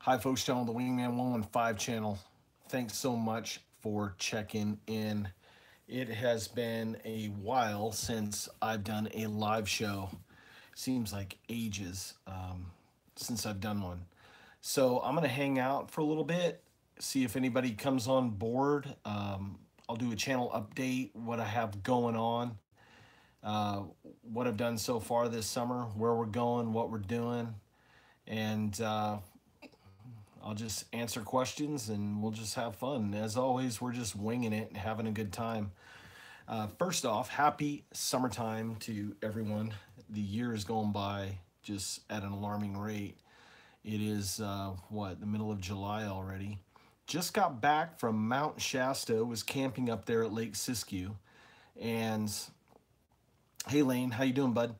Hi, folks, channel, the Wingman 115 channel. Thanks so much for checking in. It has been a while since I've done a live show. Seems like ages since I've done one. So I'm going to hang out for a little bit, see if anybody comes on board. I'll do a channel update, what I have going on, uh, what I've done so far this summer, where we're going, what we're doing, and I'll just answer questions and we'll just have fun. As always, we're just winging it and having a good time. First off, happy summertime to everyone. The year is going by just at an alarming rate. It is, the middle of July already. Just got back from Mount Shasta, was camping up there at Lake Siskiyou. And, hey Lane, how you doing, bud?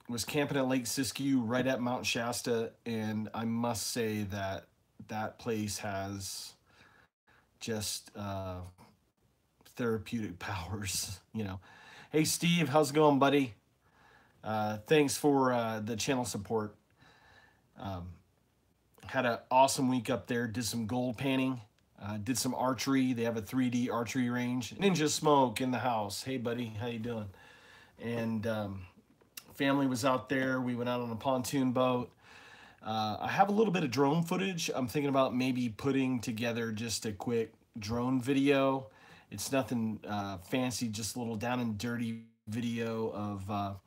Was camping at Lake Siskiyou right at Mount Shasta, and I must say that that place has just therapeutic powers, you know. Hey Steve, how's it going, buddy? Thanks for the channel support. Had an awesome week up there, did some gold panning, did some archery. They have a 3D archery range. Ninja Smoke in the house. Hey buddy, how you doing? And family was out there. We went out on a pontoon boat. I have a little bit of drone footage. I'm thinking about maybe putting together just a quick drone video. It's nothing fancy, just a little down and dirty video of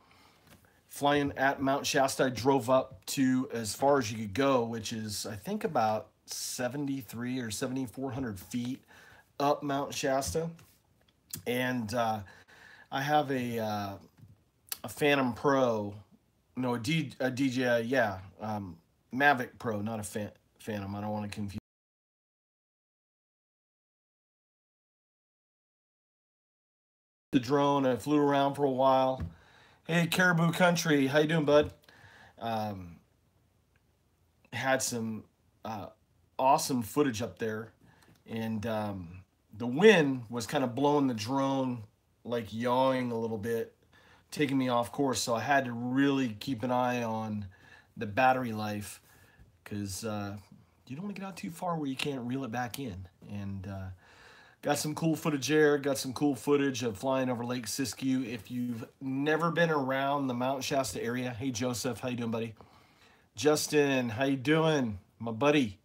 flying at Mount Shasta. I drove up to as far as you could go, which is, I think, about 73 or 7,400 feet up Mount Shasta. And I have a Phantom Pro, no, a DJI, yeah, Mavic Pro, not a Phantom. I don't want to confuse the drone. I flew around for a while. Hey, Caribou Country, how you doing, bud? Had some awesome footage up there, and the wind was kind of blowing the drone, like yawing a little bit, taking me off course. So I had to really keep an eye on the battery life, because you don't want to get out too far where you can't reel it back in. And got some cool footage there. Got some cool footage of flying over Lake Siskiyou. If you've never been around the Mount Shasta area, hey Joseph, how you doing, buddy? Justin, how you doing, my buddy?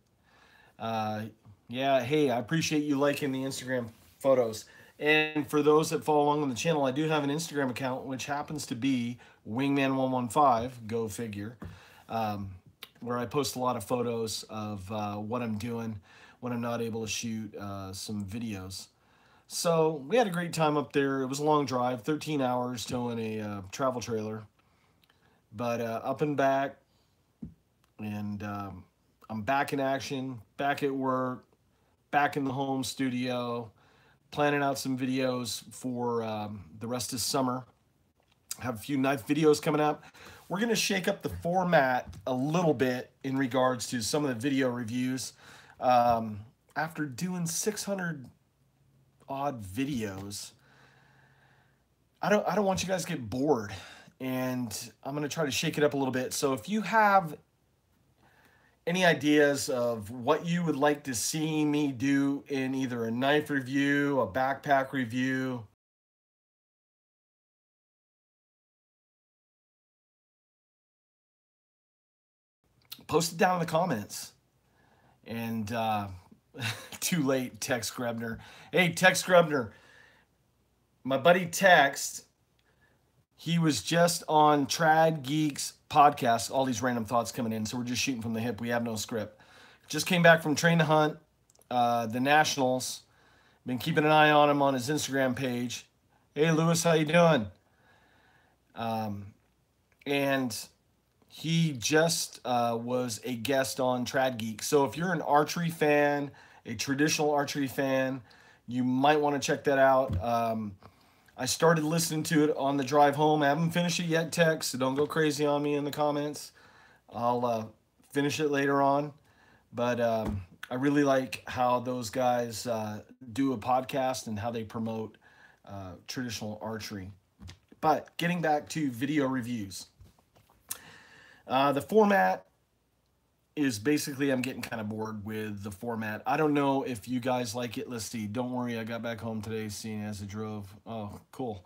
Yeah, hey, I appreciate you liking the Instagram photos. And for those that follow along on the channel, I do have an Instagram account, which happens to be Wingman115, go figure, where I post a lot of photos of what I'm doing when I'm not able to shoot some videos. So we had a great time up there. It was a long drive, 13 hours towing a travel trailer, but up and back, and I'm back in action, back at work, back in the home studio, planning out some videos for the rest of summer. Have a few knife videos coming up. We're going to shake up the format a little bit in regards to some of the video reviews. After doing 600 odd videos, I don't want you guys to get bored, and I'm going to try to shake it up a little bit. So if you have any ideas of what you would like to see me do in either a knife review, a backpack review, post it down in the comments. And too late, Tex Grebner. Hey, Tex Grebner, my buddy Tex, he was just on Trad Geeks podcast. All these random thoughts coming in, so we're just shooting from the hip. We have no script. Just came back from Train to Hunt, the Nationals. Been keeping an eye on him on his Instagram page. Hey, Lewis, how you doing? And he just was a guest on Trad Geek. So if you're an archery fan, a traditional archery fan, you might want to check that out. I started listening to it on the drive home. I haven't finished it yet, Tex, so don't go crazy on me in the comments. I'll finish it later on. But I really like how those guys do a podcast and how they promote traditional archery. But getting back to video reviews. The format is basically I'm getting kind of bored with the format. I don't know if you guys like it. Let's see. Don't worry, I got back home today seeing as I drove. Oh, cool.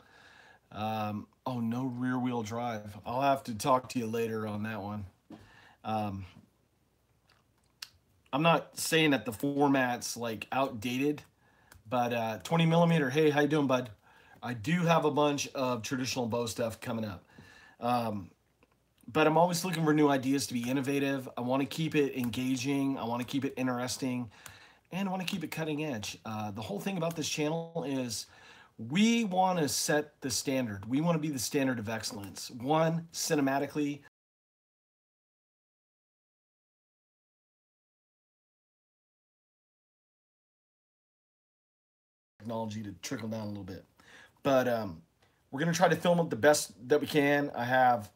Oh, no rear wheel drive. I'll have to talk to you later on that one. Um, I'm not saying that the format's like outdated, but 20 millimeter. Hey, how you doing, bud? I do have a bunch of traditional bow stuff coming up. Um, but I'm always looking for new ideas to be innovative. I want to keep it engaging. I want to keep it interesting, and I want to keep it cutting edge. The whole thing about this channel is we want to set the standard. We want to be the standard of excellence. One, cinematically. Technology to trickle down a little bit. But we're going to try to film it the best that we can. I have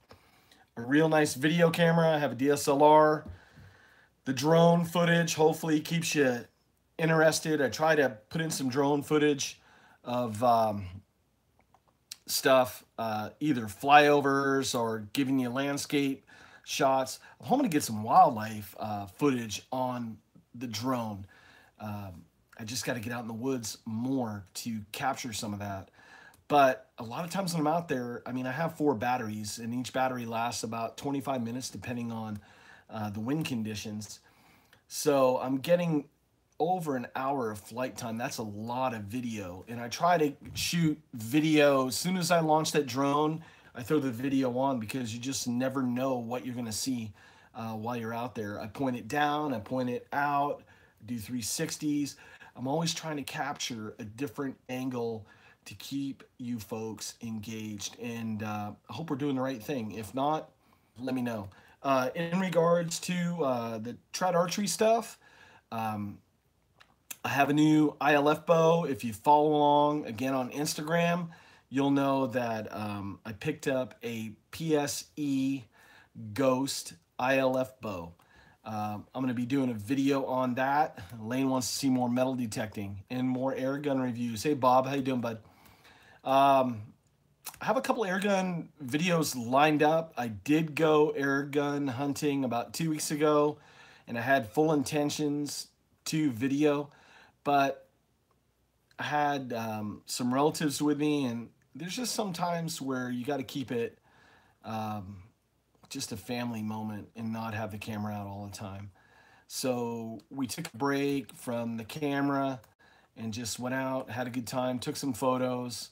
a real nice video camera. I have a DSLR. The drone footage hopefully keeps you interested. I try to put in some drone footage of stuff, either flyovers or giving you landscape shots. I'm hoping to get some wildlife footage on the drone. I just got to get out in the woods more to capture some of that. But a lot of times when I'm out there, I mean, I have 4 batteries, and each battery lasts about 25 minutes depending on the wind conditions. So I'm getting over an hour of flight time. That's a lot of video. And I try to shoot video. As soon as I launch that drone, I throw the video on because you just never know what you're going to see while you're out there. I point it down, I point it out, do 360s. I'm always trying to capture a different angle to keep you folks engaged. And I hope we're doing the right thing. If not, let me know. In regards to the trout archery stuff, I have a new ILF bow. If you follow along again on Instagram, you'll know that I picked up a PSE Ghost ILF bow. I'm going to be doing a video on that. Lane wants to see more metal detecting and more air gun reviews. Hey, Bob, how you doing, bud? I have a couple air gun videos lined up. I did go air gun hunting about 2 weeks ago, and I had full intentions to video, but I had some relatives with me, and there's just some times where you got to keep it just a family moment and not have the camera out all the time. So we took a break from the camera and just went out, had a good time, took some photos,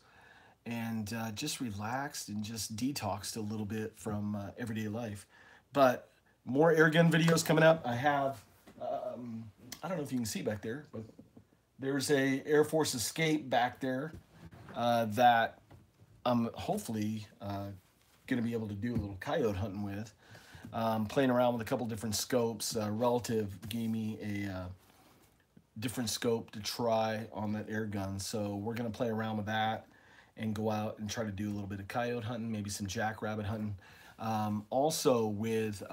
and just relaxed and just detoxed a little bit from everyday life. But more airgun videos coming up. I have, I don't know if you can see back there, but there's a Air Force Escape back there that I'm hopefully going to be able to do a little coyote hunting with. Playing around with a couple different scopes. Relative gave me a different scope to try on that air gun, so we're going to play around with that and go out and try to do a little bit of coyote hunting, maybe some jackrabbit hunting. Also with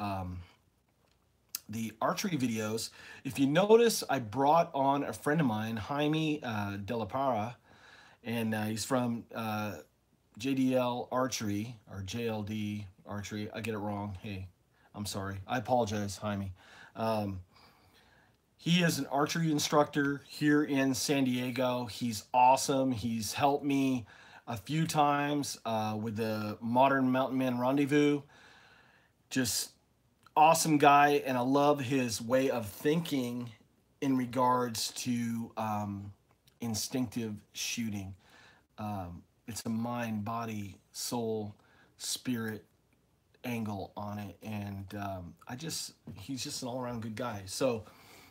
the archery videos, if you notice, I brought on a friend of mine, Jaime De La Parra, and he's from JDL Archery, or JLD Archery. I get it wrong. Hey, I'm sorry. I apologize, Jaime. He is an archery instructor here in San Diego. He's awesome. He's helped me a few times with the Modern Mountain Man Rendezvous. Just awesome guy, and I love his way of thinking in regards to instinctive shooting. It's a mind, body, soul, spirit angle on it, and he's just an all-around good guy. So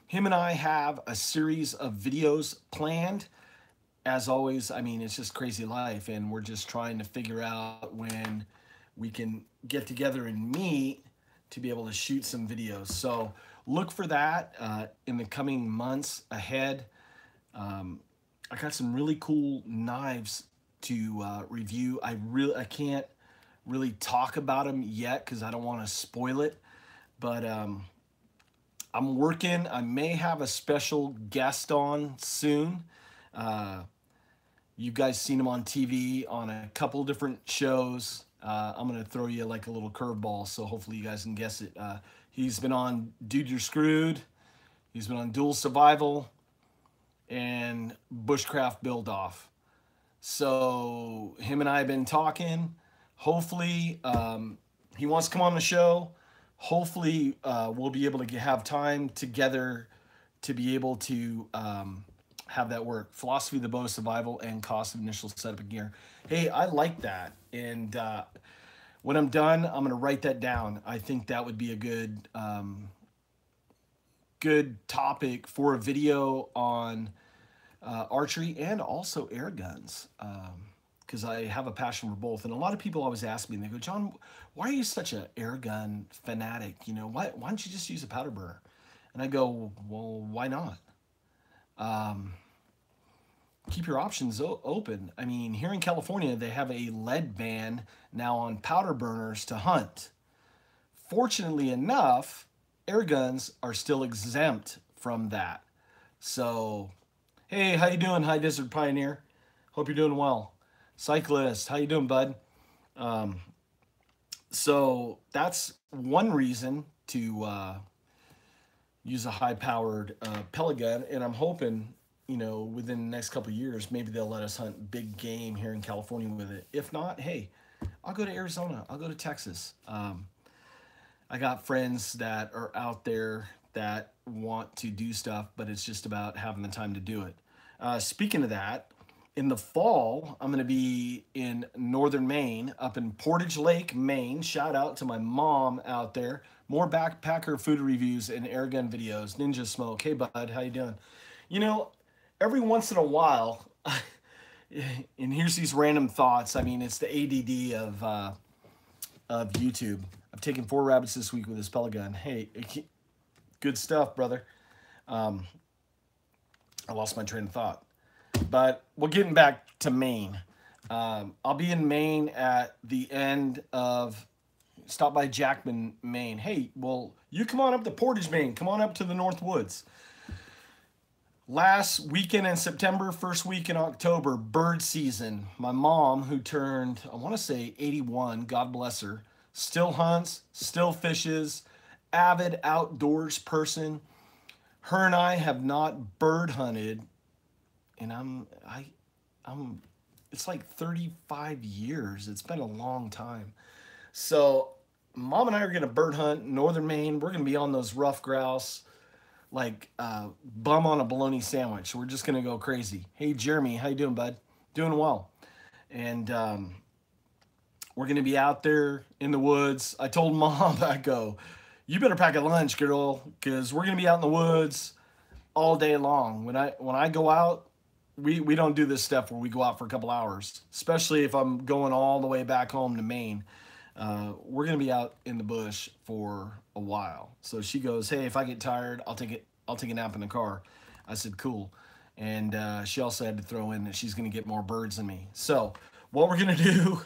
him and I have a series of videos planned. As always, I mean, it's just crazy life, and we're just trying to figure out when we can get together and meet to be able to shoot some videos. So look for that in the coming months ahead. I got some really cool knives to review. I can't really talk about them yet because I don't want to spoil it, but I'm working. I may have a special guest on soon. You guys seen him on TV on a couple different shows. I'm going to throw you like a little curveball, so hopefully you guys can guess it. He's been on Dude, You're Screwed. He's been on Dual Survival and Bushcraft Build Off. So him and I have been talking. Hopefully, he wants to come on the show. Hopefully, we'll be able to have time together to be able to have that work. Philosophy of the bow, survival, and cost of initial setup and gear. Hey, I like that. And when I'm done, I'm going to write that down. I think that would be a good topic for a video on archery and also air guns, because I have a passion for both. And a lot of people always ask me, and they go, John, why are you such an air gun fanatic? You know, why don't you just use a powder burner? And I go, well, why not? Keep your options open. I mean, here in California, they have a lead ban now on powder burners to hunt. Fortunately enough, air guns are still exempt from that. So, hey, how you doing, High Desert Pioneer? Hope you're doing well. Cyclist, how you doing, bud? So that's one reason to use a high-powered pellet gun, and I'm hoping, you know, within the next couple of years, maybe they'll let us hunt big game here in California with it. If not, hey, I'll go to Arizona. I'll go to Texas. I got friends that are out there that want to do stuff, but it's just about having the time to do it. Speaking of that, in the fall, I'm going to be in northern Maine, up in Portage Lake, Maine. Shout out to my mom out there. More backpacker food reviews and airgun videos. Ninja Smoke. Hey, bud, how you doing? You know, every once in a while, and here's these random thoughts. I mean, it's the ADD of YouTube. I've taken 4 rabbits this week with this pellet gun. Hey, good stuff, brother. I lost my train of thought. But we're getting back to Maine. I'll be in Maine at the end of, stop by Jackman, Maine. Hey, well, you come on up to Portage, Maine. Come on up to the North Woods. Last weekend in September, first week in October, bird season. My mom, who turned, I want to say 81, God bless her, still hunts, still fishes, avid outdoors person. Her and I have not bird hunted, and it's like 35 years. It's been a long time. So Mom and I are going to bird hunt in northern Maine. We're going to be on those rough grouse, like bum on a bologna sandwich. We're just going to go crazy. Hey, Jeremy, how you doing, bud? Doing well. And we're going to be out there in the woods. I told Mom, I go, you better pack a lunch, girl, because we're going to be out in the woods all day long. When I go out, we don't do this stuff where we go out for a couple hours, especially if I'm going all the way back home to Maine. We're going to be out in the bush for a while. So she goes, hey, if I get tired, I'll take a nap in the car. I said, cool. And she also had to throw in that she's going to get more birds than me. So what we're going to do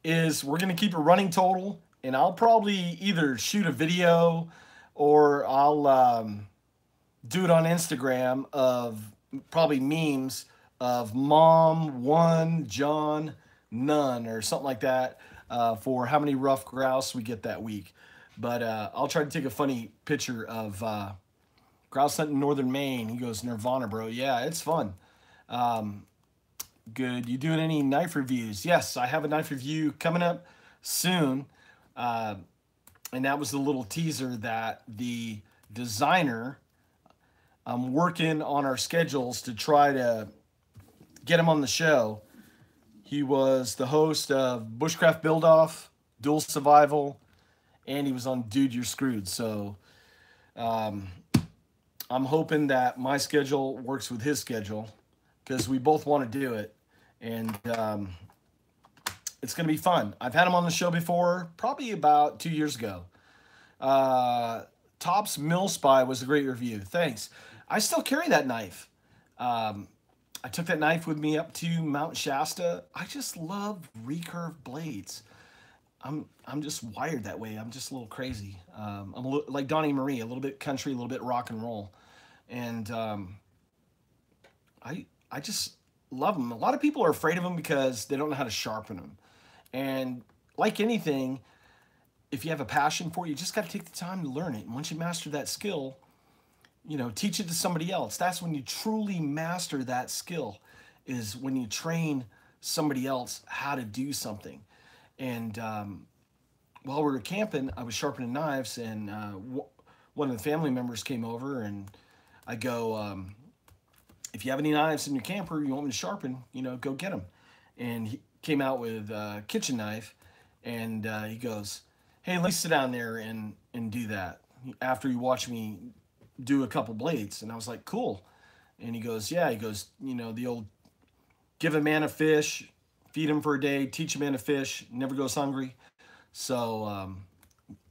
is we're going to keep a running total, and I'll probably either shoot a video or I'll do it on Instagram of probably memes of Mom 1, John none, or something like that, for how many rough grouse we get that week. But I'll try to take a funny picture of grouse hunting in northern Maine. He goes, Nirvana, bro. Yeah, it's fun. Good. You doing any knife reviews? Yes, I have a knife review coming up soon. And that was the little teaser that the designer, I'm working on our schedules to try to get him on the show. He was the host of Bushcraft Build Off, Dual Survival, and he was on Dude, You're Screwed. So I'm hoping that my schedule works with his schedule, because we both want to do it. And it's going to be fun. I've had him on the show before, probably about 2 years ago. Tops Mill Spy was a great review. Thanks. I still carry that knife. I took that knife with me up to Mount Shasta. I just love recurve blades. I'm just wired that way. I'm just a little crazy. I'm like Donnie Marie, a little bit country, a little bit rock and roll. And I just love them. A lot of people are afraid of them because they don't know how to sharpen them. And like anything, if you have a passion for it, you just got to take the time to learn it. And once you master that skill, you know, teach it to somebody else. That's when you truly master that skill, is when you train somebody else how to do something. And while we were camping, I was sharpening knives, and one of the family members came over, and I go, if you have any knives in your camper you want me to sharpen, you know, go get them. And he came out with a kitchen knife, and he goes, hey, let's sit down there and do that after you watch me do a couple blades. And I was like, cool. And he goes, yeah. He goes, you know, the old give a man a fish, feed him for a day, teach a man to fish, never goes hungry. So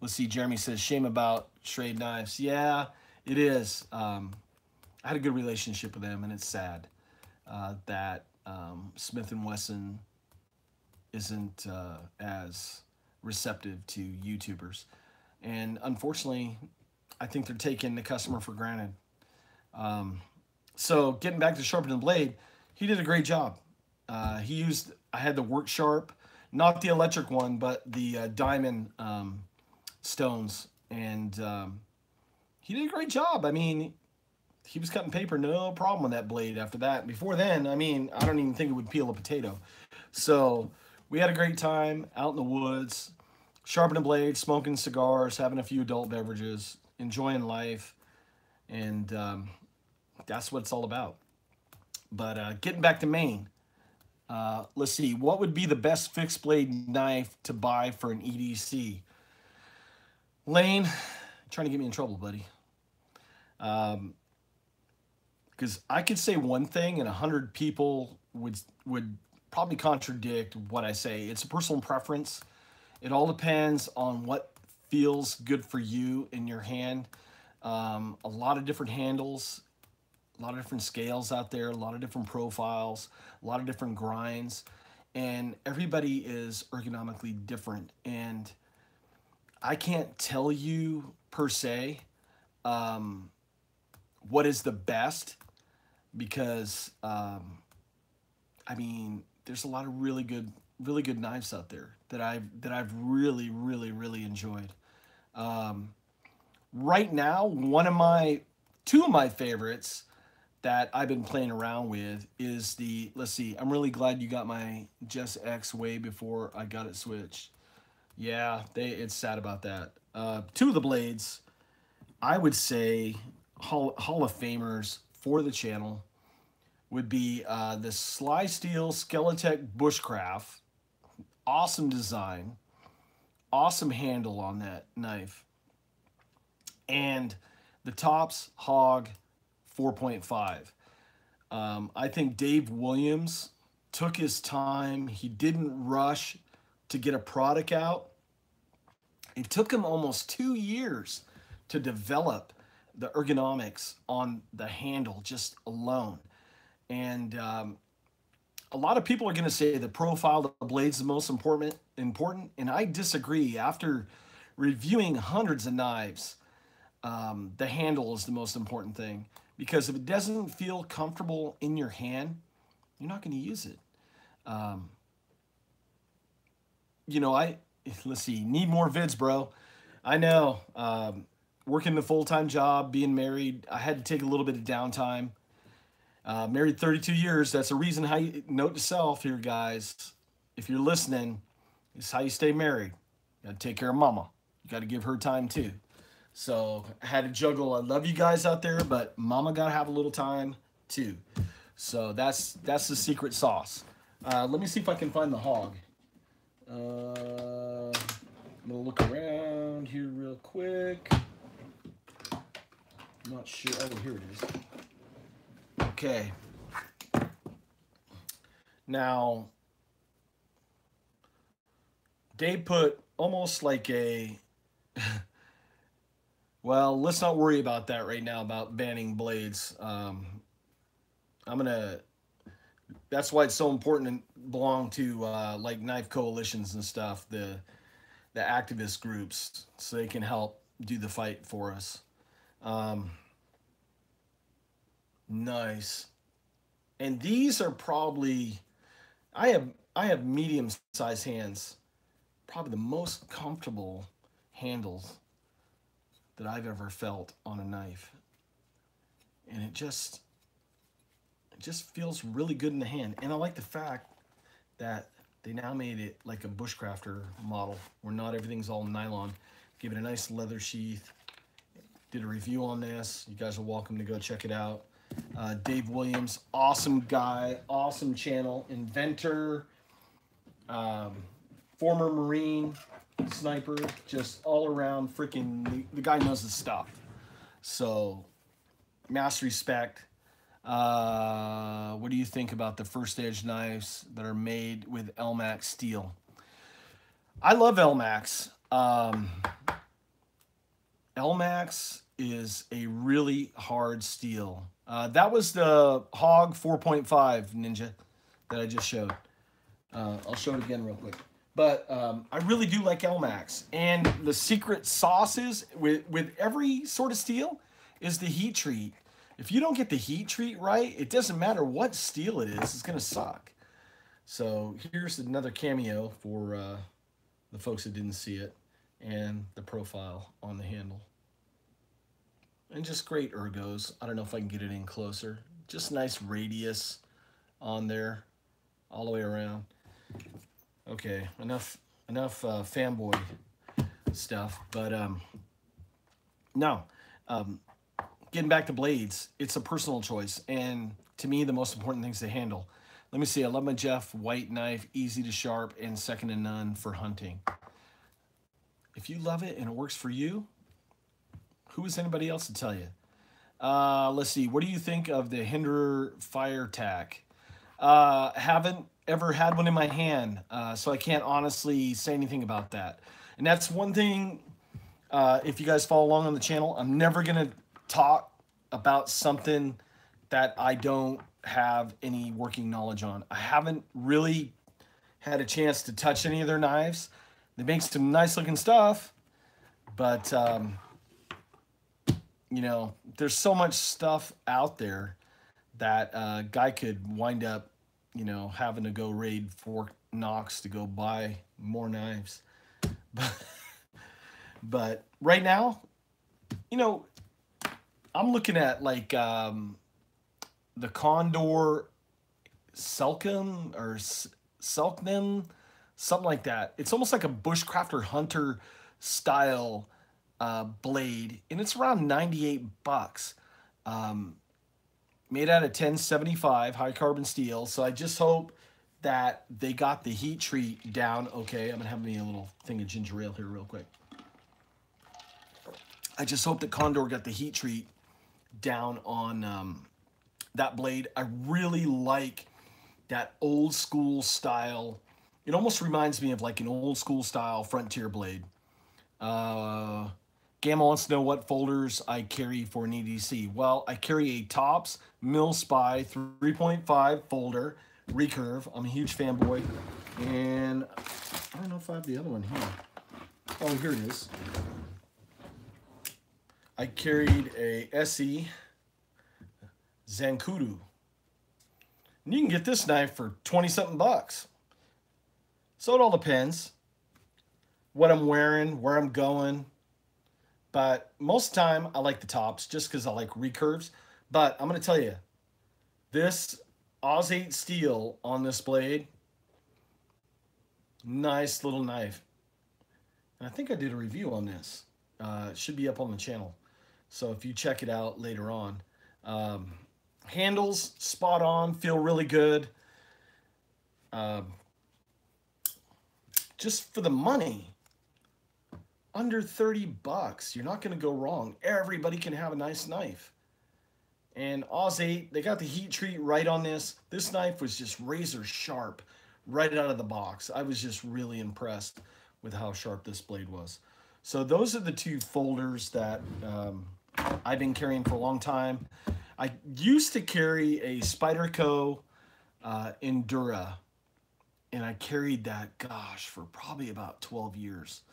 let's see, Jeremy says, shame about Schrade knives. Yeah, it is. I had a good relationship with them, and it's sad that Smith & Wesson isn't as receptive to YouTubers. And unfortunately, I think they're taking the customer for granted. So getting back to sharpening the blade, he did a great job. I had the Work Sharp, not the electric one, but the diamond stones. And he did a great job. I mean, he was cutting paper, no problem with that blade after that. Before then, I mean, I don't even think it would peel a potato. So we had a great time out in the woods, sharpening blades, smoking cigars, having a few adult beverages, enjoying life. And that's what it's all about. But getting back to Maine, let's see, what would be the best fixed blade knife to buy for an EDC? Lane, trying to get me in trouble, buddy. Because I could say one thing and 100 people would probably contradict what I say. It's a personal preference. It all depends on what feels good for you in your hand. A lot of different handles, a lot of different scales out there, a lot of different profiles, a lot of different grinds, and everybody is ergonomically different. And I can't tell you per se what is the best, because I mean, there's a lot of really good knives out there that I've really enjoyed. Right now, two of my favorites that I've been playing around with is the, let's see, I'm really glad you got my Jess X way before I got it switched. Yeah, it's sad about that. Two of the blades, I would say Hall of Famers for the channel, would be the Sly Steel Skeletech Bushcraft. Awesome design, awesome handle on that knife, and the Tops Hog 4.5. I think Dave Williams took his time. He didn't rush to get a product out. It took him almost 2 years to develop the ergonomics on the handle just alone. And a lot of people are going to say the profile of the blade is the most important, and I disagree. After reviewing hundreds of knives, the handle is the most important thing, because if it doesn't feel comfortable in your hand, you're not going to use it. You know, let's see, need more vids, bro. I know, working the full-time job, being married, I had to take a little bit of downtime. Married 32 years. That's a reason how you, note to self here, guys. If you're listening, this is how you stay married. You got to take care of mama. You got to give her time too. So I had to juggle. I love you guys out there, but mama got to have a little time too. So that's the secret sauce. Let me see if I can find the hog. I'm gonna look around here real quick. I'm not sure. Oh, here it is. Okay. Now, Dave put almost like a, well, let's not worry about that right now, about banning blades. That's why it's so important to belong to like knife coalitions and stuff, the activist groups, so they can help do the fight for us. Nice. And these are probably, I have medium sized hands. probably the most comfortable handles that I've ever felt on a knife. And it just feels really good in the hand. And I like the fact that they now made it like a bushcrafter model where not everything's all nylon. Give it a nice leather sheath. Did a review on this. You guys are welcome to go check it out. Dave Williams, awesome guy, awesome channel, inventor, former Marine, sniper, just all around freaking, the guy knows his stuff. So, mass respect. What do you think about the first edge knives that are made with Elmax steel? I love Elmax. Elmax is a really hard steel. That was the Hog 4.5 Ninja that I just showed. I'll show it again real quick. But I really do like Elmax. And the secret sauce is, with every sort of steel, is the heat treat. If you don't get the heat treat right, it doesn't matter what steel it is, it's going to suck. So here's another cameo for the folks that didn't see it, and the profile on the handle. And just great ergos. I don't know if I can get it in closer. Just nice radius on there all the way around. Okay, enough fanboy stuff. But no, getting back to blades, it's a personal choice. And to me, the most important thing is the handle. Let me see. I love my Jeff White knife, easy to sharp, and second to none for hunting. If you love it and it works for you, who is anybody else to tell you? Let's see. What do you think of the Hinderer Fire Tack? Haven't ever had one in my hand, so I can't honestly say anything about that. And that's one thing, if you guys follow along on the channel, I'm never going to talk about something that I don't have any working knowledge on. I haven't really had a chance to touch any of their knives. They make some nice looking stuff, but you know, there's so much stuff out there that a guy could wind up, you know, having to go raid Fort Knox to go buy more knives. But right now, you know, I'm looking at like the Condor Selkim or Selknim, something like that. It's almost like a bushcrafter hunter style blade, and it's around 98 bucks. Made out of 1075 high carbon steel. So I just hope that they got the heat treat down. Okay, I'm gonna have me a little thing of ginger ale here real quick. I just hope that Condor got the heat treat down on that blade. I really like that old school style. It almost reminds me of like an old school style Frontier blade. Gamma wants to know what folders I carry for an EDC. Well, I carry a Tops Mill Spy 3.5 folder, recurve. I'm a huge fanboy. And I don't know if I have the other one here. Oh, here it is. I carried a SE Zancudo. And you can get this knife for 20-something bucks. So it all depends what I'm wearing, where I'm going. But most of the time, I like the Tops just because I like recurves. But I'm going to tell you, this Oz 8 steel on this blade, nice little knife. And I think I did a review on this. It should be up on the channel. So if you check it out later on. Handles, spot on, feel really good. Just for the money. Under 30 bucks, you're not going to go wrong. Everybody can have a nice knife. And Oz 8, they got the heat treat right on this. This knife was just razor sharp right out of the box. I was just really impressed with how sharp this blade was. So those are the two folders that I've been carrying for a long time. I used to carry a Spyderco Endura, and I carried that, gosh, for probably about 12 years.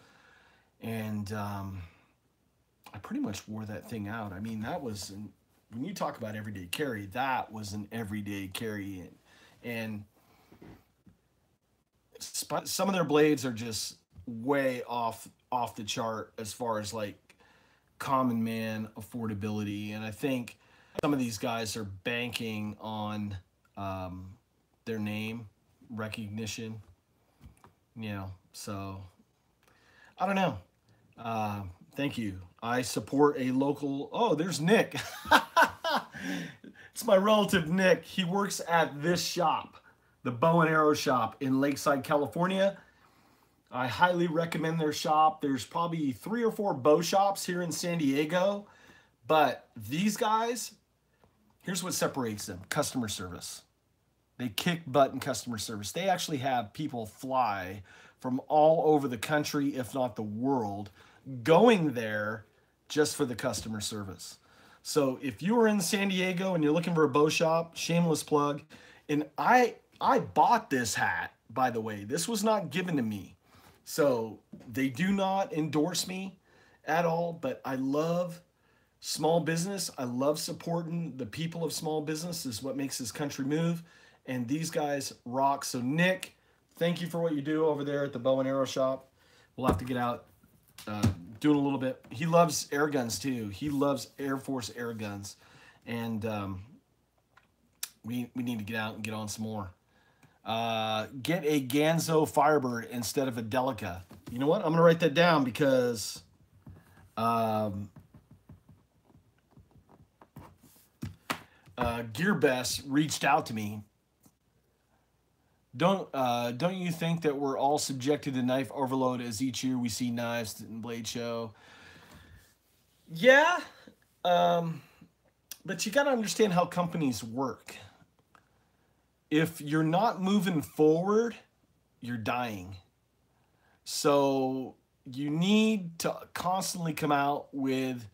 And I pretty much wore that thing out. I mean, that was, when you talk about everyday carry, that was an everyday carry. And some of their blades are just way off the chart as far as like common man affordability. And I think some of these guys are banking on their name recognition, you know. So I don't know. Thank you. I support a local. Oh, there's Nick. It's my relative Nick. He works at this shop, the Bow and Arrow shop in Lakeside, California. I highly recommend their shop. There's probably 3 or 4 bow shops here in San Diego, but these guys, here's what separates them: customer service. They kick butt in customer service. They actually have people fly from all over the country, if not the world, going there just for the customer service. So if you are in San Diego and you're looking for a bow shop, shameless plug. And I bought this hat, by the way. This was not given to me. So they do not endorse me at all, but I love small business. I love supporting the people of small business. Is what makes this country move. And these guys rock. So Nick, thank you for what you do over there at the Bow and Arrow shop. We'll have to get out doing a little bit. He loves air guns too. He loves Air Force air guns. And we need to get out and get on some more. Get a Ganzo Firebird instead of a Delica. You know what? I'm going to write that down because GearBest reached out to me. Don't you think that we're all subjected to knife overload as each year we see knives in Blade Show? Yeah, but you got to understand how companies work. If you're not moving forward, you're dying. So you need to constantly come out with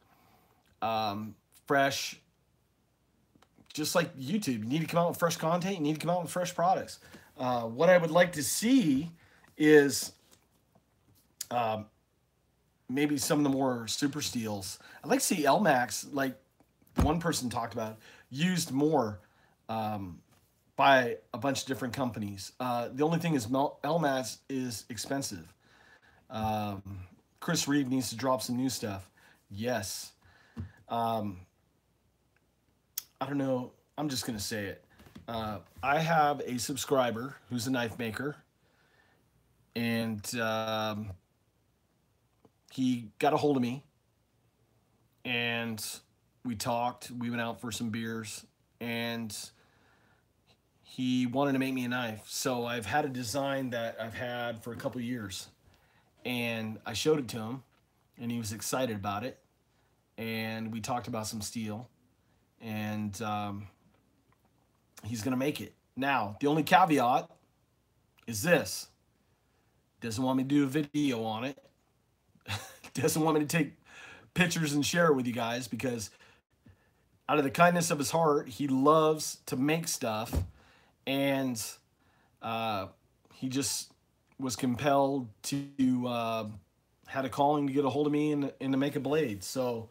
fresh, just like YouTube. You need to come out with fresh content. You need to come out with fresh products. What I would like to see is maybe some of the more super steels. I'd like to see LMAX, like one person talked about, used more by a bunch of different companies. The only thing is LMAX is expensive. Chris Reeve needs to drop some new stuff. Yes. I don't know. I'm just going to say it. I have a subscriber who's a knife maker, and he got a hold of me, and we talked. We went out for some beers, and he wanted to make me a knife. So I've had a design that I've had for a couple of years, and I showed it to him, and he was excited about it, and we talked about some steel, and he's going to make it. Now, the only caveat is this. Doesn't want me to do a video on it. Doesn't want me to take pictures and share it with you guys, because out of the kindness of his heart, he loves to make stuff, and he just was compelled to, had a calling to get a hold of me and to make a blade. So,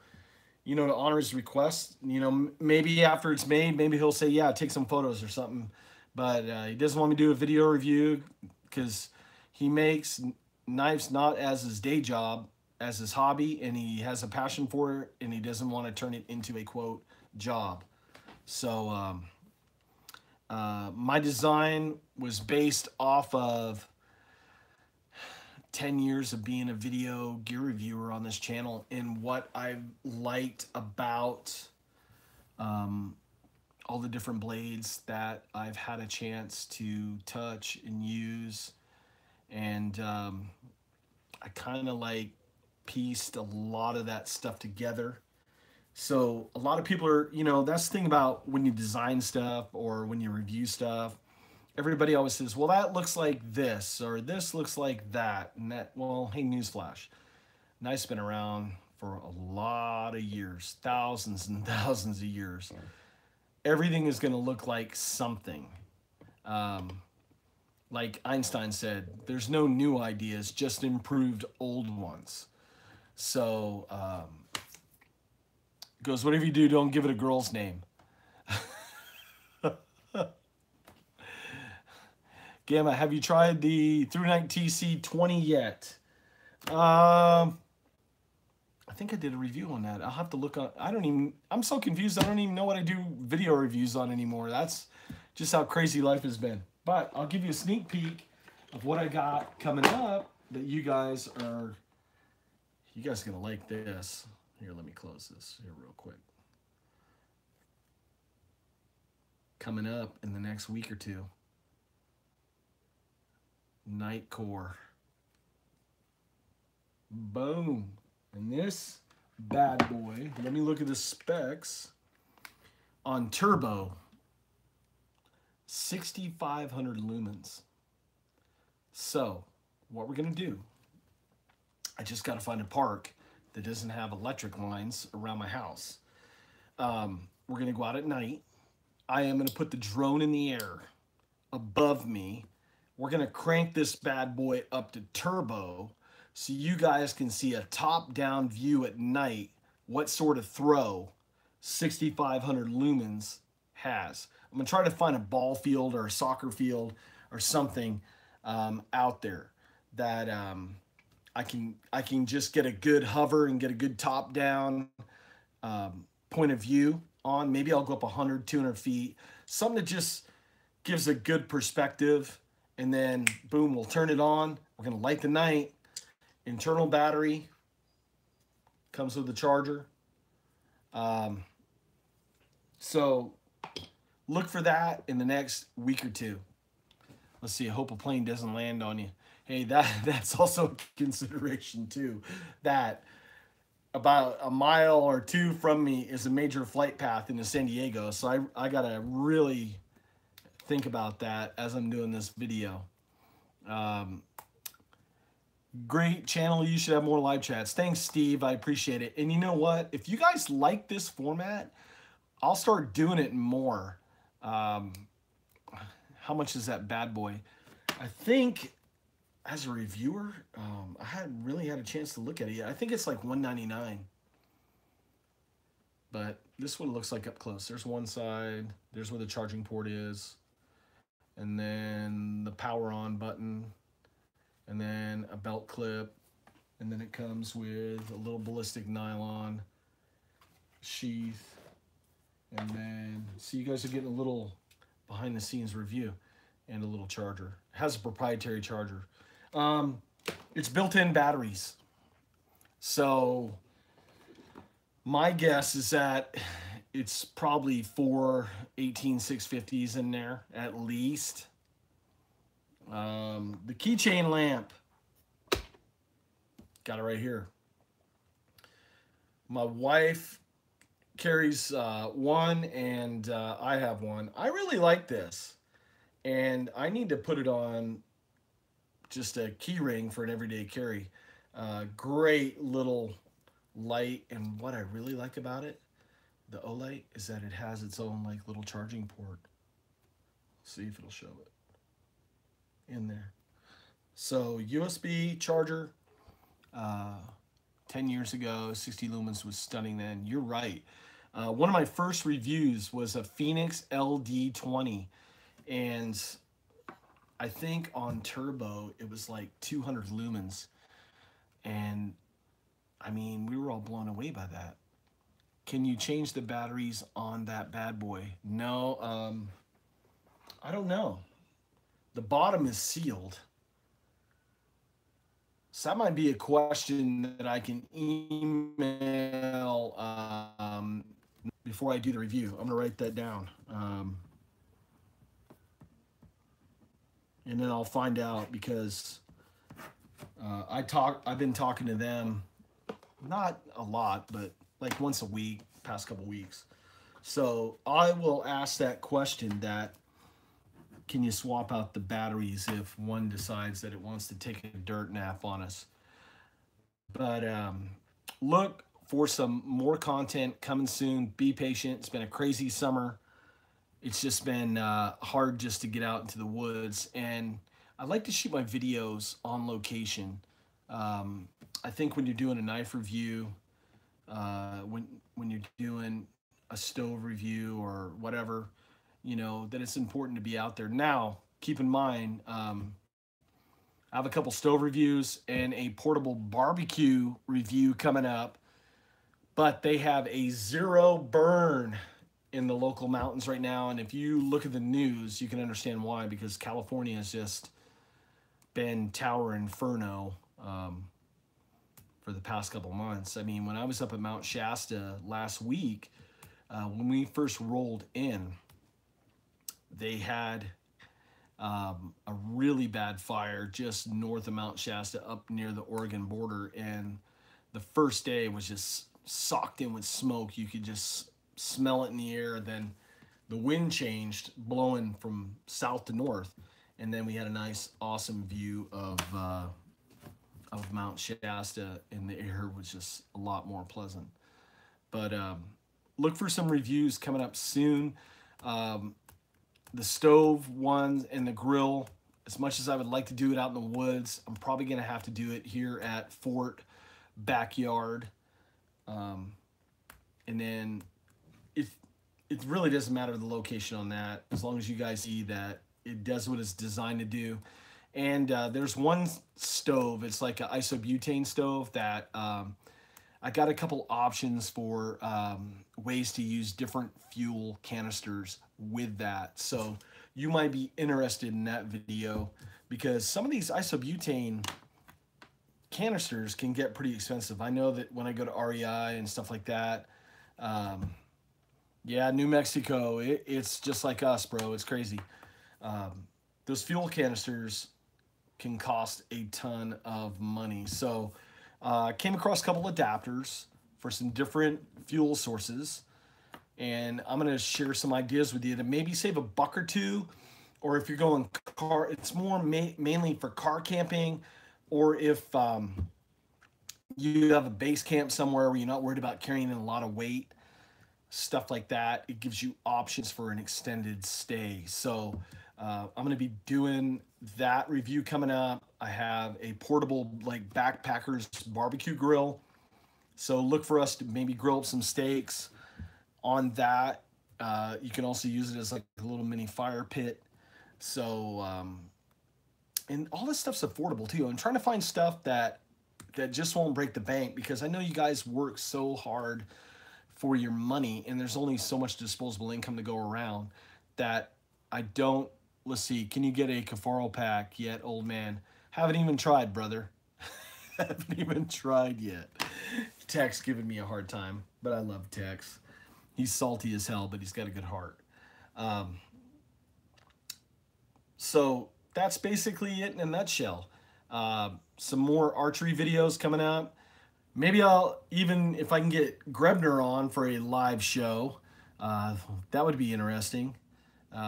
you know, to honor his request, you know, maybe after it's made, maybe he'll say, yeah, take some photos or something. But he doesn't want me to do a video review because he makes knives not as his day job, as his hobby, and he has a passion for it, and he doesn't want to turn it into a, quote, job. So my design was based off of 10 years of being a video gear reviewer on this channel, and what I liked about all the different blades that I've had a chance to touch and use. And I kind of like pieced a lot of that stuff together. So a lot of people are, you know, that's the thing about when you design stuff or when you review stuff, everybody always says, well, that looks like this, or this looks like that. And that, well, hey, newsflash. Knife's been around for a lot of years, thousands and thousands of years. Everything is going to look like something. Like Einstein said, there's no new ideas, just improved old ones. So, goes, whatever you do, don't give it a girl's name. Gamma, have you tried the Through Night TC20 yet? I think I did a review on that. I'll have to look on. I don't even. I'm so confused. I don't even know what I do video reviews on anymore. That's just how crazy life has been. But I'll give you a sneak peek of what I got coming up that you guys are. You guys are gonna like this. Here, let me close this here real quick. Coming up in the next week or two. Night Core. Boom. And this bad boy, let me look at the specs. On turbo, 6,500 lumens. So, what we're going to do, I just got to find a park that doesn't have electric lines around my house. We're going to go out at night. I am going to put the drone in the air above me. We're going to crank this bad boy up to turbo so you guys can see a top-down view at night what sort of throw 6,500 lumens has. I'm going to try to find a ball field or a soccer field or something out there that I can just get a good hover and get a good top-down point of view on. Maybe I'll go up 100, 200 feet. Something that just gives a good perspective. And then, boom, we'll turn it on. We're going to light the night. Internal battery. Comes with the charger. So, look for that in the next week or two. Let's see. I hope a plane doesn't land on you. Hey, that's also a consideration, too. That about a mile or two from me is a major flight path into San Diego. So, I got to really think about that as I'm doing this video. Great channel. You should have more live chats. Thanks, Steve. I appreciate it. And you know what? If you guys like this format, I'll start doing it more. How much is that bad boy? I think as a reviewer, I hadn't really had a chance to look at it yet. I think it's like $199. But this one looks like up close. There's one side. There's where the charging port is. And then the power on button, and then a belt clip, and then it comes with a little ballistic nylon sheath, and then so you guys are getting a little behind the scenes review and a little charger. It has a proprietary charger. It's built-in batteries. So my guess is that it's probably 4 18650s in there at least. The keychain lamp, got it right here. My wife carries one, and I have one. I really like this, and I need to put it on just a key ring for an everyday carry. Great little light, and what I really like about it, the OLED, is that it has its own like little charging port. See if it'll show it in there. So USB charger, 10 years ago, 60 lumens was stunning then. You're right. One of my first reviews was a Phoenix LD20, and I think on turbo it was like 200 lumens, and I mean, we were all blown away by that. Can you change the batteries on that bad boy? No, I don't know. The bottom is sealed. So that might be a question that I can email before I do the review. I'm gonna write that down. And then I'll find out, because I've been talking to them, not a lot, but like once a week, past couple weeks. So I will ask that question, that can you swap out the batteries if one decides that it wants to take a dirt nap on us? But look for some more content coming soon. Be patient. It's been a crazy summer. It's just been hard just to get out into the woods. And I like to shoot my videos on location. I think when you're doing a knife review, when you're doing a stove review or whatever, you know, that it's important to be out there. Now, keep in mind, I have a couple stove reviews and a portable barbecue review coming up. But they have a zero burn in the local mountains right now. And if you look at the news, you can understand why, because California has just been tower inferno for the past couple months. I mean, when I was up at Mount Shasta last week, when we first rolled in, they had a really bad fire just north of Mount Shasta up near the Oregon border. And the first day was just socked in with smoke. You could just smell it in the air. Then the wind changed, blowing from south to north. And then we had a nice, awesome view of Mount Shasta, and the air was just a lot more pleasant. But look for some reviews coming up soon. The stove ones and the grill, as much as I would like to do it out in the woods, I'm probably going to have to do it here at Fort Backyard. And then it really doesn't matter the location on that, as long as you guys see that it does what it's designed to do. And there's one stove, it's like an isobutane stove that I got a couple options for ways to use different fuel canisters with that. So you might be interested in that video, because some of these isobutane canisters can get pretty expensive. I know that when I go to REI and stuff like that, yeah, New Mexico, it's just like us, bro. It's crazy. Those fuel canisters can cost a ton of money. So I came across a couple adapters for some different fuel sources, and I'm going to share some ideas with you to maybe save $1 or $2, or if you're going car, it's more mainly for car camping, or if you have a base camp somewhere where you're not worried about carrying in a lot of weight, stuff like that. It gives you options for an extended stay. So I'm going to be doing that review coming up. I have a portable, like, backpackers barbecue grill. So look for us to maybe grill up some steaks on that. You can also use it as like a little mini fire pit. So, and all this stuff's affordable too. I'm trying to find stuff that just won't break the bank, because I know you guys work so hard for your money, and there's only so much disposable income to go around that I don't. Let's see, can you get a Cafaro pack yet, old man? Haven't even tried, brother. Haven't even tried yet. Tech's giving me a hard time, but I love Tex. He's salty as hell, but he's got a good heart. So that's basically it in a nutshell. Some more archery videos coming out. Maybe I'll even, if I can get Grebner on for a live show, that would be interesting.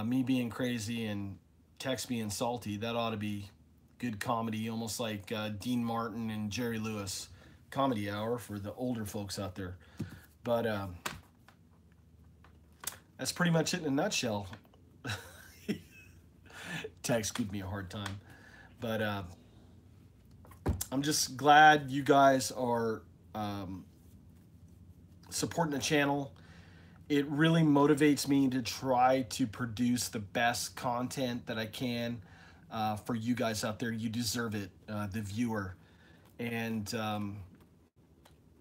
Me being crazy and Tex being salty, that ought to be good comedy, almost like Dean Martin and Jerry Lewis comedy hour for the older folks out there. But that's pretty much it in a nutshell. Tex give me a hard time, but I'm just glad you guys are supporting the channel. It really motivates me to try to produce the best content that I can for you guys out there. You deserve it, the viewer. And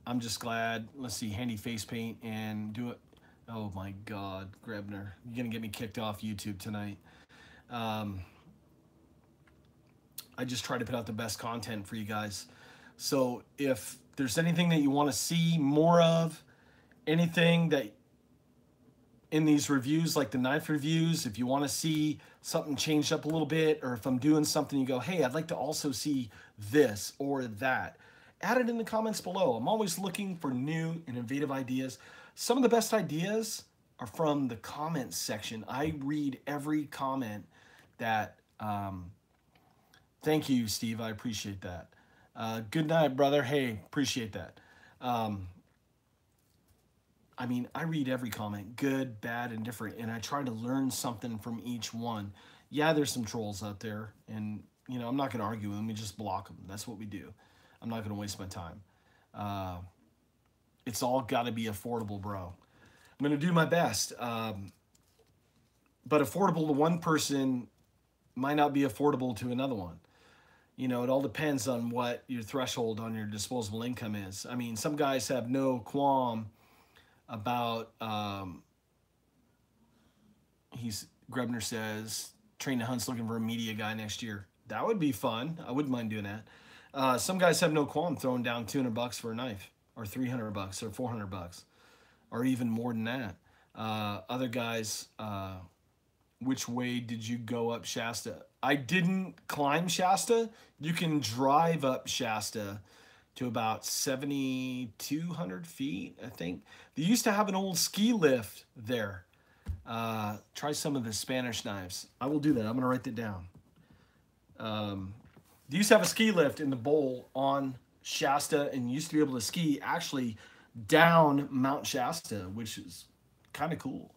I'm just glad. Let's see, handy face paint and do it. Oh my God, Grebner, you're gonna get me kicked off YouTube tonight. I just try to put out the best content for you guys. So if there's anything that you want to see more of, anything that in these reviews, like the knife reviews, if you want to see something changed up a little bit, or if I'm doing something, you go, hey, I'd like to also see this or that, add it in the comments below. I'm always looking for new and innovative ideas. Some of the best ideas are from the comments section. I read every comment that, thank you, Steve. I appreciate that. Good night, brother. Hey, appreciate that. I mean, I read every comment, good, bad, and different, and I try to learn something from each one. Yeah, there's some trolls out there, and, you know, I'm not going to argue with them. We just block them. That's what we do. I'm not going to waste my time. It's all got to be affordable, bro. I'm going to do my best. But affordable to one person might not be affordable to another one. You know, it all depends on what your threshold on your disposable income is. I mean, some guys have no qualm about, Grebner says, Train to Hunt's looking for a media guy next year. That would be fun. I wouldn't mind doing that. Some guys have no qualm throwing down $200 for a knife, or $300, or $400, or even more than that. Other guys, which way did you go up Shasta? I didn't climb Shasta. You can drive up Shasta to about 7,200 feet, I think. They used to have an old ski lift there. Try some of the Spanish knives. I will do that. I'm going to write that down. They used to have a ski lift in the bowl on Shasta, and you used to be able to ski actually down Mount Shasta, which is kind of cool.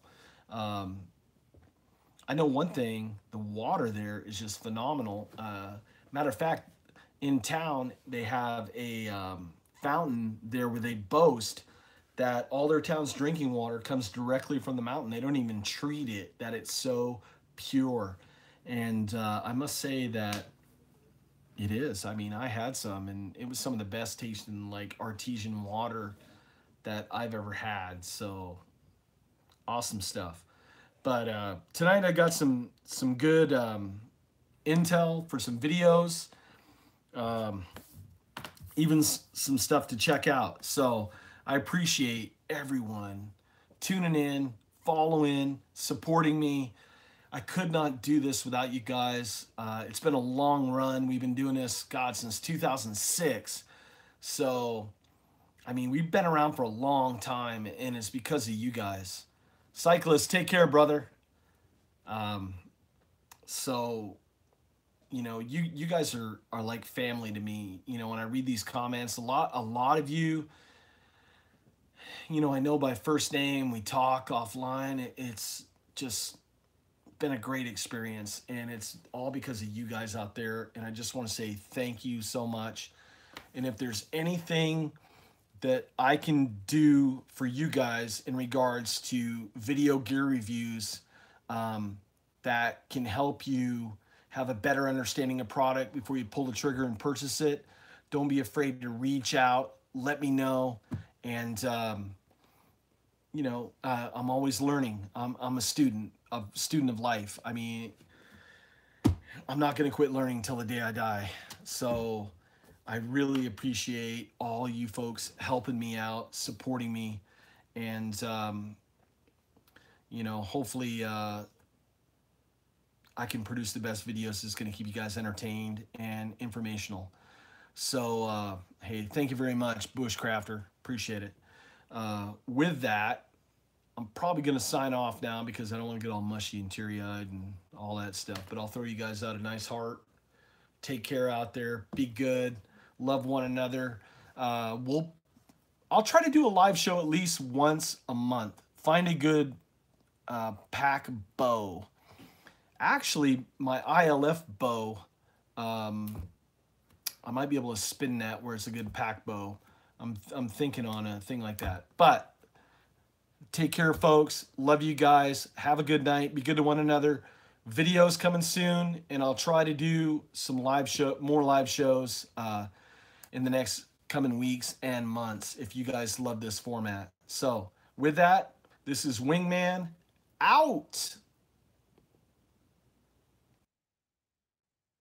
I know one thing, the water there is just phenomenal. Matter of fact, in town, they have a fountain there where they boast that all their town's drinking water comes directly from the mountain. They don't even treat it, that it's so pure. And I must say that it is. I mean, I had some, and it was some of the best tasting, like, artesian water that I've ever had. So, awesome stuff. But tonight I got some good intel for some videos, even some stuff to check out. So I appreciate everyone tuning in, following, supporting me. I could not do this without you guys. It's been a long run. We've been doing this, God, since 2006. So, I mean, we've been around for a long time, and it's because of you guys. Cyclists, take care, brother. So, you know, you guys are like family to me. You know, when I read these comments, a lot of you, you know, I know by first name, we talk offline. It's just been a great experience, and it's all because of you guys out there. And I just want to say thank you so much. And if there's anything that I can do for you guys in regards to video gear reviews, that can help you have a better understanding of product before you pull the trigger and purchase it, don't be afraid to reach out, let me know. And you know, I'm always learning. I'm a student of life. I mean, I'm not going to quit learning till the day I die. So I really appreciate all you folks helping me out, supporting me, and you know, hopefully I can produce the best videos that's going to keep you guys entertained and informational. So hey, thank you very much, Bushcrafter. Appreciate it. With that, I'm probably going to sign off now because I don't want to get all mushy and teary-eyed and all that stuff. But I'll throw you guys out a nice heart. Take care out there. Be good. Love one another. I'll try to do a live show at least once a month. Find a good pack bow. Actually, my ILF bow, I might be able to spin that where it's a good pack bow. I'm thinking on a thing like that. But take care, folks. Love you guys. Have a good night. Be good to one another. Videos coming soon, and I'll try to do some more live shows in the next coming weeks and months if you guys love this format. So with that, this is Wingman out.